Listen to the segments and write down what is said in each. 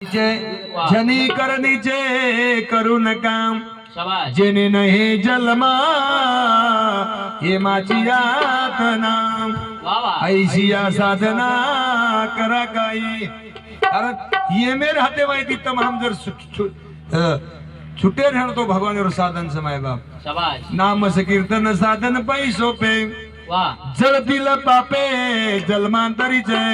जनी करणीचे करू नका जेने नहे जन्मा हे माची यातना ऐशिया साधना करा काही कारण ये मेरे हाते माहिती तमाम जर छुटे रहण तो भगवान साधन समय बाप नाम कीर्तन साधन पै सोपे जळतील पापे जन्मांतरीचे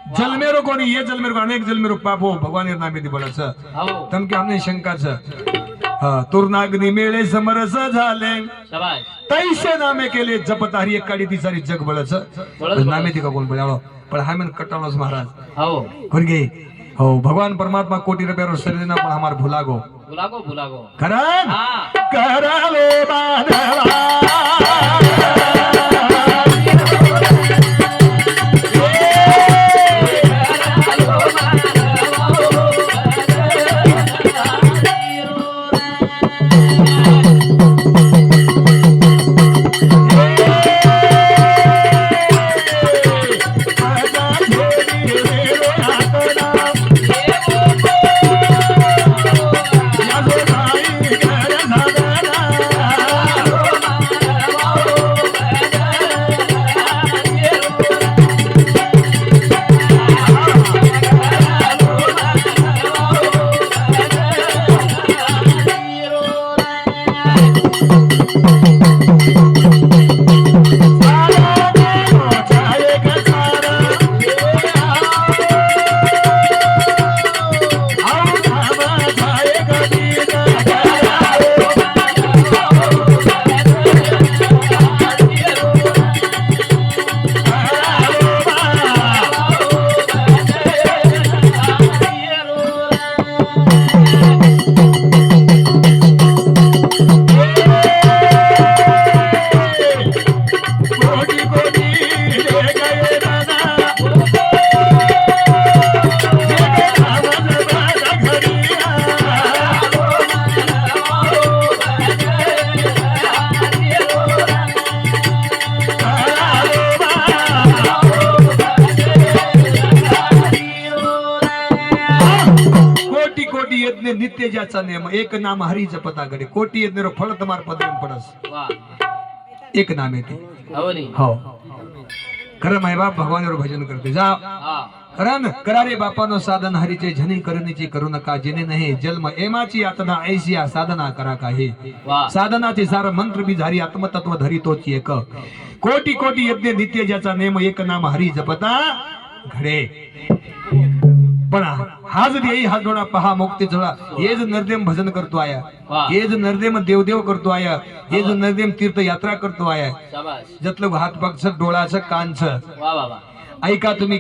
जलमेरो कोणी ये जलमेरो अनेक जलमेरो पापो भगवान नामे ती बोलच तम के हमने शंकाच तुरनाग्नी मेळे समरस झाले तैसे नामे केले जपत हरी एक काडी ती सारी जग बोलच नामे ती का कोण बोलावं पण हा मन कटावस महाराज हो कोणगे हो भगवान परमात्मा कोटी रुपये शरीरना पण हमार भुलागो करण कराले बाधवा नित्य ज्याचा नेम एक नाम हरी जपता गडे कोटी यज्ञ फळ तुम्हार पदम पडस एक नाम येते हो खरं माय बाप भगवानवर भजन करते जा कारण करारे बापानो साधन हरीचे झनी करणीचे करू नका जिने नाही जन्म एमाची यातना ऐशिया साधना करा काही साधनाचे सार मंत्र बी झारी आत्मतत्व धरी तोच एक कोटी कोटी यज्ञ नित्य ज्याचा नेम एक नाम हरी जपता घडे पण हा जर येई हा जोडा पहा मुक्ती जोडा हे जो नरदेम भजन करतो आया हे जो नरदेम देवदेव करतो आया हे जो नरदेम तीर्थ यात्रा करतो आया जतलं हात पगच डोळाचं कानचं ऐका तुम्ही